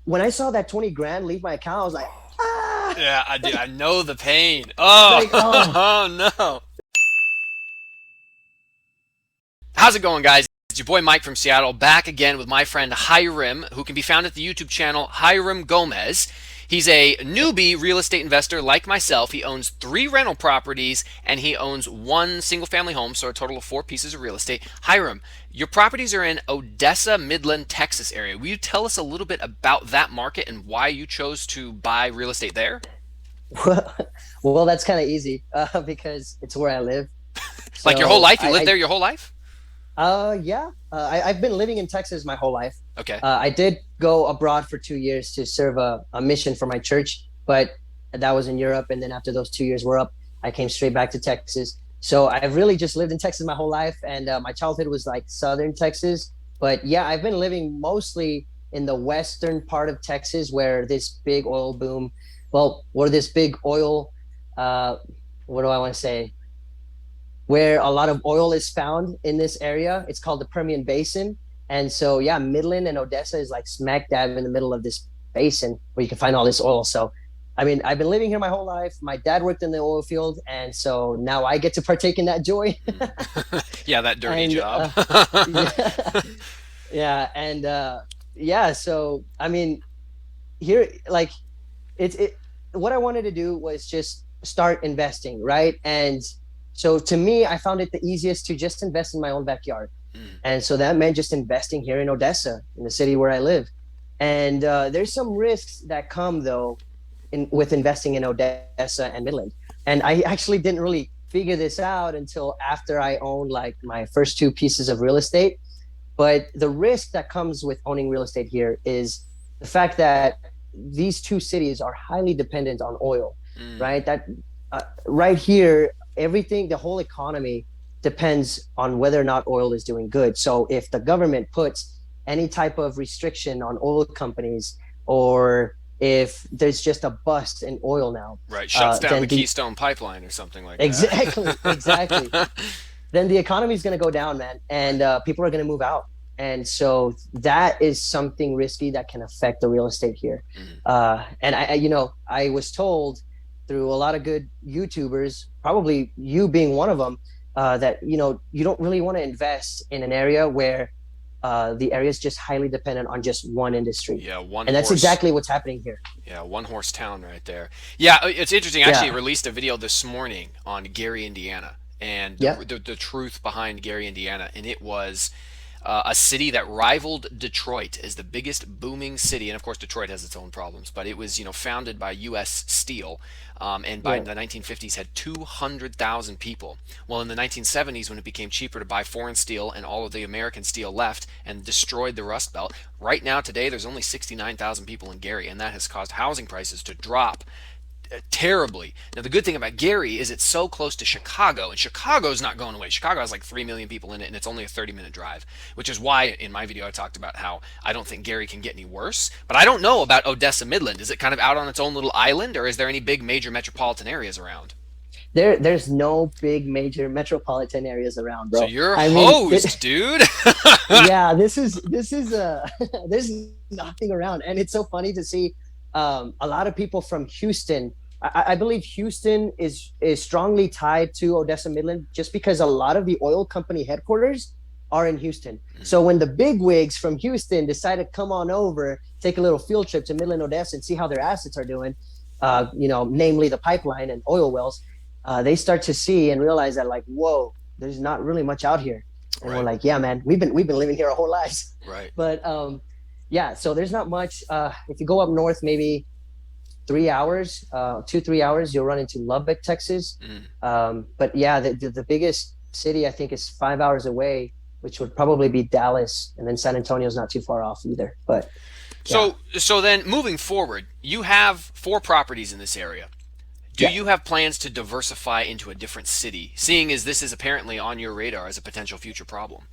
when I saw that 20 grand leave my account, I was like, ah, Yeah, I do. I know the pain. Oh, like, oh, oh no. How's it going, guys? It's your boy Mike from Seattle, back again with my friend Hyrum, who can be found at the YouTube channel Hyrum Gomez. He's a newbie real estate investor like myself. He owns 3 rental properties and he owns 1 single-family home, so a total of 4 pieces of real estate. Hyrum, your properties are in Odessa, Midland, Texas area. Will you tell us a little bit about that market and why you chose to buy real estate there? well, well, that's kind of easy because it's where I live. Like your whole So life? You lived there your whole life? yeah, I've been living in Texas my whole life. Okay. I did go abroad for 2 years to serve a mission for my church, but that was in Europe. And then after those 2 years were up, I came straight back to Texas. So I've really just lived in Texas my whole life, and my childhood was like southern Texas. But yeah, I've been living mostly in the western part of Texas, where this big oil boom, well, where this big oil, uh, what do I want to say? Where a lot of oil is found in this area. It's called the Permian Basin. And so, yeah, Midland and Odessa is like smack dab in the middle of this basin where you can find all this oil. So, I mean, I've been living here my whole life. My dad worked in the oil field. And so now I get to partake in that joy. Yeah, that dirty and job. yeah, yeah. And yeah, so, I mean, here, like, it what I wanted to do was just start investing, right? And so to me, I found it the easiest to just invest in my own backyard. Mm. And so that meant just investing here in Odessa, in the city where I live. And there's some risks that come though with investing in Odessa and Midland. And I actually didn't really figure this out until after I owned like my first 2 pieces of real estate. But the risk that comes with owning real estate here is the fact that these 2 cities are highly dependent on oil, Mm. right? That right here, everything, the whole economy depends on whether or not oil is doing good. So if the government puts any type of restriction on oil companies, or if there's just a bust in oil now, Right, shuts down the then the Keystone Pipeline or something like exactly, that. then the economy is going to go down, man, and people are going to move out. And so that is something risky that can affect the real estate here. Mm. And I was told through a lot of good YouTubers, probably you being one of them, that you don't really want to invest in an area where the area is just highly dependent on just one industry. Yeah, one And that's horse. exactly what's happening here. Yeah, one horse town right there. Yeah, it's interesting. I actually Yeah. released a video this morning on Gary, Indiana, and Yeah. the truth behind Gary, Indiana, and it was a city that rivaled Detroit as the biggest booming city. And of course, Detroit has its own problems, but it was founded by U.S. Steel, and by Yeah. the 1950s had 200,000 people. Well, in the 1970s, when it became cheaper to buy foreign steel and all of the American steel left and destroyed the Rust Belt, right now today there's only 69,000 people in Gary, and that has caused housing prices to drop terribly. Now, the good thing about Gary is it's so close to Chicago, and Chicago's not going away. Chicago has like 3 million people in it, and it's only a 30-minute drive, which is why in my video I talked about how I don't think Gary can get any worse. But I don't know about Odessa Midland. Is it kind of out on its own little island, or is there any big major metropolitan areas around? There's no big major metropolitan areas around, So bro. you're a I mean, host, dude. yeah, this is there's nothing around, and it's so funny to see a lot of people from Houston. I believe Houston is strongly tied to Odessa Midland, just because a lot of the oil company headquarters are in Houston. So when the big wigs from Houston decide to come on over, take a little field trip to Midland, Odessa, and see how their assets are doing, namely the pipeline and oil wells, they start to see and realize that, like, whoa, there's not really much out here. And we're Right, like, yeah, man, we've been living here our whole lives. right. But yeah, so there's not much. If you go up north, maybe 3 hours, 2 3 hours, you'll run into Lubbock, Texas. Mm. But yeah, the biggest city I think is 5 hours away, which would probably be Dallas, and then San Antonio's not too far off either. But yeah, So then moving forward, you have 4 properties in this area. Do yeah, you have plans to diversify into a different city, seeing as this is apparently on your radar as a potential future problem?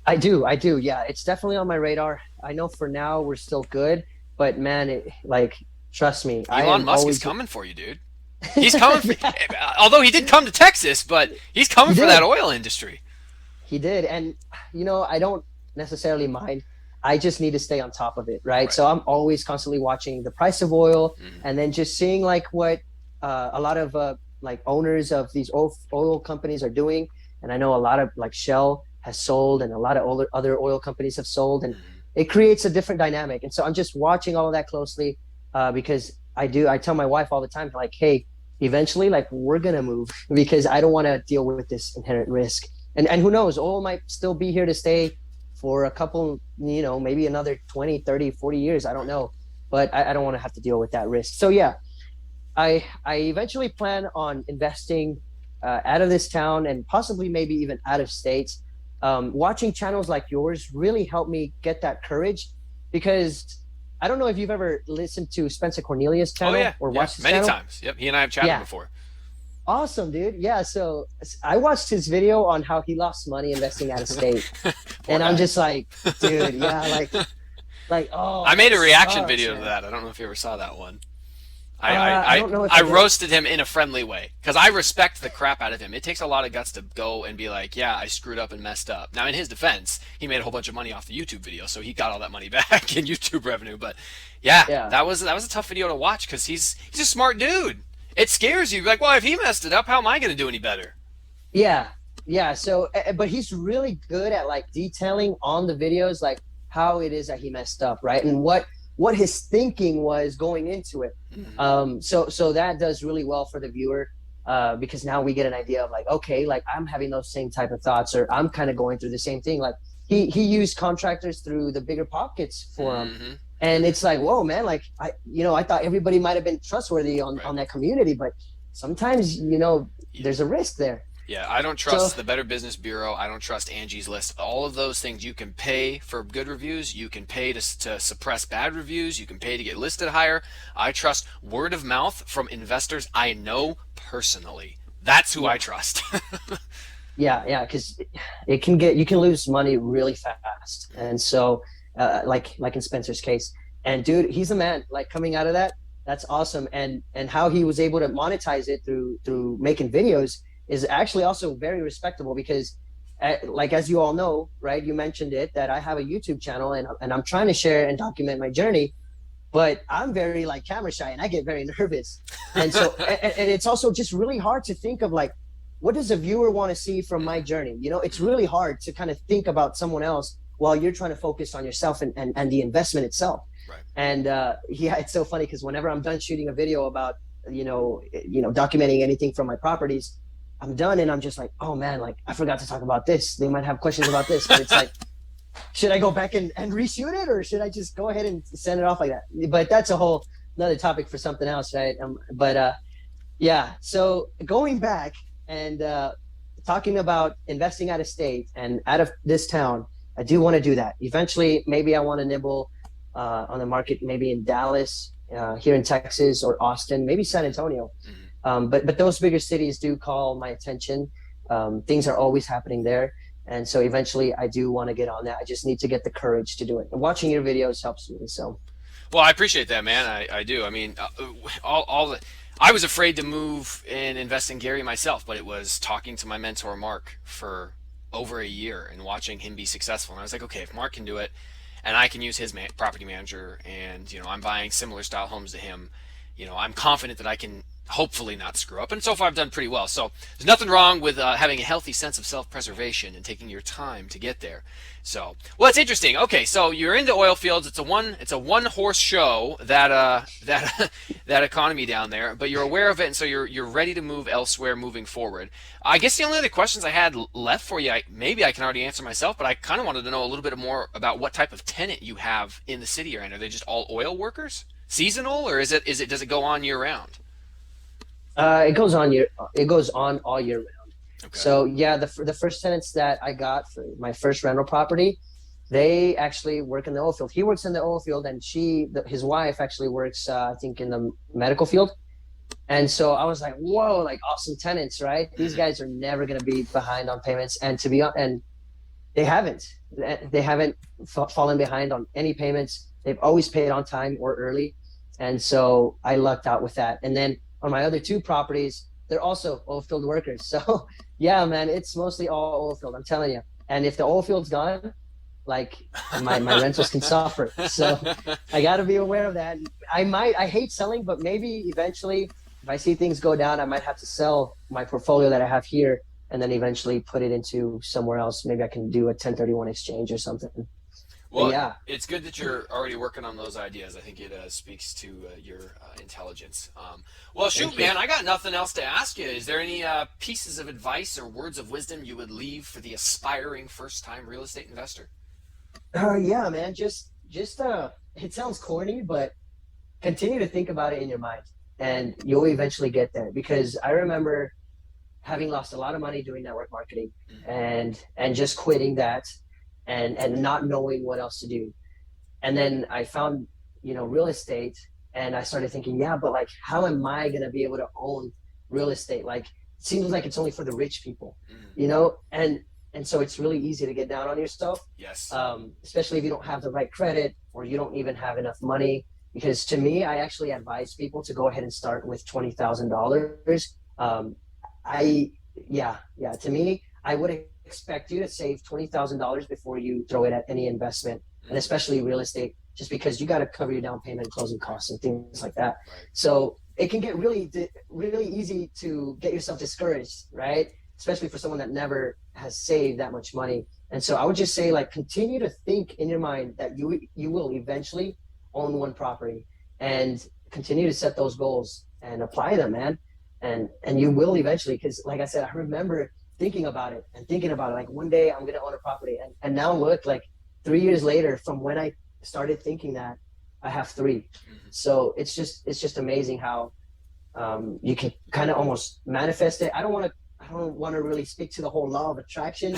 I do. Yeah, it's definitely on my radar. I know for now we're still good, but man, like, trust me, I Elon am Musk is always. coming for you, dude. He's coming for, Yeah, although he did come to Texas, but he's coming he for that did. oil industry. He did, and I don't necessarily mind. I just need to stay on top of it, right? Right. So I'm always constantly watching the price of oil, Mm-hmm. and then just seeing like what a lot of like owners of these oil companies are doing. And I know a lot of like Shell has sold, and a lot of other oil companies have sold, and Mm-hmm. it creates a different dynamic. And so I'm just watching all of that closely because I tell my wife all the time, like, hey, eventually, like, we're gonna move because I don't want to deal with this inherent risk. And who knows, oil might still be here to stay for a couple, maybe another 20, 30, 40 years. I don't know, but I don't want to have to deal with that risk. So yeah, I eventually plan on investing out of this town and possibly maybe even out of states. Watching channels like yours really helped me get that courage, because I don't know if you've ever listened to Spencer Cornelius' Oh channel yeah, or yeah, watched his many channel. times. Yep, he and I have chatted Yeah, before. awesome, dude. Yeah, so I watched his video on how he lost money investing out of state, Poor and I'm guy. just like, dude, yeah, like, oh, I made that a reaction sucks, video to man. that. I don't know if you ever saw that one. I don't know if I I did. roasted him in a friendly way because I respect the crap out of him. It takes a lot of guts to go and be like, yeah, I screwed up and messed up. Now, in his defense, he made a whole bunch of money off the YouTube video, so he got all that money back in YouTube revenue. But yeah, Yeah, that was a tough video to watch because he's a smart dude. It scares you. Like, well, if he messed it up, how am I going to do any better? yeah, yeah. So, but he's really good at like detailing on the videos, like how it is that he messed up, right? And what his thinking was going into it. Mm-hmm. So that does really well for the viewer, because now we get an idea of like, okay, like I'm having those same type of thoughts, or I'm kind of going through the same thing. Like he used contractors through the bigger pockets for him. Mm-hmm. And it's like, whoa, man, like I thought everybody might have been trustworthy Right. on that community, but sometimes, there's a risk there. Yeah, I don't So trust the Better Business Bureau. I don't trust Angie's List. All of those things, you can pay for good reviews. You can pay to suppress bad reviews. You can pay to get listed higher. I trust word of mouth from investors I know personally. That's who I yeah, trust. yeah, because you can lose money really fast. And so, like in Spencer's case, and dude, he's a man. Like coming out of that, that's awesome. And how he was able to monetize it through making videos is actually also very respectable, because like, as you all know, right, you mentioned it, that I have a YouTube channel, and I'm trying to share and document my journey, but I'm very like camera shy, and I get very nervous. And so and it's also just really hard to think of like, what does a viewer want to see from my journey? It's really hard to kind of think about someone else while you're trying to focus on yourself and the investment itself. Right. And yeah, it's so funny because whenever I'm done shooting a video about documenting anything from my properties, I'm done, and I'm just like, oh man, like I forgot to talk about this. They might have questions about this, but it's like, should I go back and reshoot it, or should I just go ahead and send it off like that? But that's a whole another topic for something else, right? But yeah, so going back and talking about investing out of state and out of this town, I do want to do that eventually. Maybe I want to nibble on the market, maybe in Dallas, here in Texas, or Austin, maybe San Antonio. But those bigger cities do call my attention. Things are always happening there. And so eventually I do want to get on that. I just need to get the courage to do it. And watching your videos helps me. So Well, I appreciate that, man. I do. I mean, all the. I was afraid to move and invest in Gary myself, but it was talking to my mentor Mark for over a year and watching him be successful. And I was like, okay, if Mark can do it, and I can use his property manager, and I'm buying similar style homes to him, I'm confident that I can hopefully not screw up. And so far, I've done pretty well. So there's nothing wrong with having a healthy sense of self-preservation and taking your time to get there. So, well, it's interesting. Okay, so you're into oil fields. It's a one horse show, that economy down there. But you're aware of it, and so you're ready to move elsewhere moving forward. I guess the only other questions I had left for you, maybe I can already answer myself, but I kind of wanted to know a little bit more about what type of tenant you have in the city you're in. Are they just all oil workers, seasonal, or does it go on year round? it goes on all year round. Okay. So yeah, the first tenants that I got for my first rental property, they actually work in the oil field. He works in the oil field, and his wife actually works, I think, in the medical field. And so I was like, whoa, like awesome tenants, right? These guys are never going to be behind on payments. And and they haven't fallen behind on any payments. They've always paid on time or early. And so I lucked out with that. And then on my other two properties, they're also oil field workers. So yeah, man, it's mostly all oil field, I'm telling you. And if the oil field's gone, like my rentals can suffer. So I got to be aware of that. I hate selling, but maybe eventually, if I see things go down, I might have to sell my portfolio that I have here and then eventually put it into somewhere else. Maybe I can do a 1031 exchange or something. But Well, yeah, it's good that you're already working on those ideas. I think it speaks to your intelligence. Well, shoot, thank you. man, I got nothing else to ask you. Is there any pieces of advice or words of wisdom you would leave for the aspiring first-time real estate investor? Yeah, man. Just it sounds corny, but continue to think about it in your mind, and you'll eventually get there. Because I remember having lost a lot of money doing network marketing, and just quitting that, and not knowing what else to do. And then I found, real estate, and I started thinking, yeah, but like, how am I gonna be able to own real estate? Like, it seems like it's only for the rich people, Mm. and so it's really easy to get down on yourself, Yes. especially if you don't have the right credit or you don't even have enough money. Because to me, I actually advise people to go ahead and start with $20,000. I yeah, to me, I would expect you to save $20,000 before you throw it at any investment, and Mm. especially real estate, just because you got to cover your down payment, closing costs, and things like that. Right. So it can get really easy to get yourself discouraged, right? Especially for someone that never has saved that much money. And so I would just say, like, continue to think in your mind that you will eventually own one property, and continue to set those goals and apply them, man. And you will eventually, because like I said, I remember thinking about it and thinking about it, like, one day I'm gonna own a property, and now look, like, 3 years later from when I started thinking that, I have three. Mhm. So it's just amazing how you can kind of almost manifest it. I don't want to really speak to the whole law of attraction,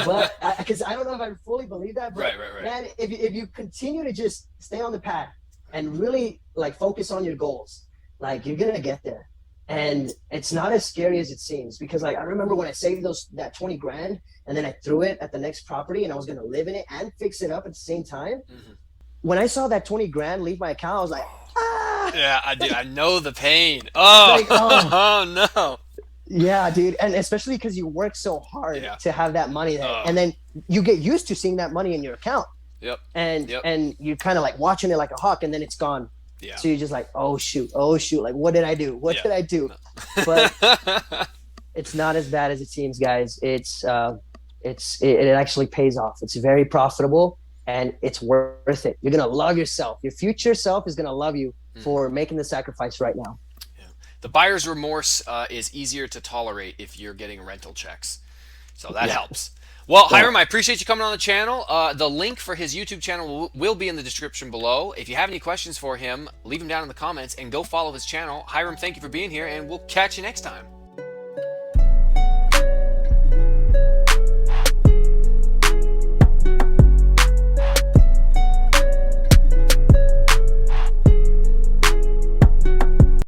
but because I don't know if I fully believe that. But Right. man, if you continue to just stay on the path and really, like, focus on your goals, like, you're gonna get there. And it's not as scary as it seems, because, like, I remember when I saved that 20 grand, and then I threw it at the next property, and I was gonna live in it and fix it up at the same time. Mhm. When I saw that 20 grand leave my account, I was like, ah, Yeah, I do. I know the pain. Oh, like, oh, oh no. yeah, dude. And especially because you work so hard Yeah. to have that money there. Oh. And then you get used to seeing that money in your account, Yep. and Yep. and you're kind of like watching it like a hawk, and then it's gone. Yeah. So you're just like, oh shoot, like, what did I do? What Yeah. did I do? No. But it's not as bad as it seems, guys. It actually pays off. It's very profitable, and it's worth it. You're gonna love yourself. Your future self is gonna love you for making the sacrifice right now. Yeah. The buyer's remorse is easier to tolerate if you're getting rental checks. So that Yeah. helps. Well, Yeah. Hyrum, I appreciate you coming on the channel. The link for his YouTube channel will be in the description below. If you have any questions for him, leave them down in the comments and go follow his channel. Hyrum, thank you for being here, and we'll catch you next time.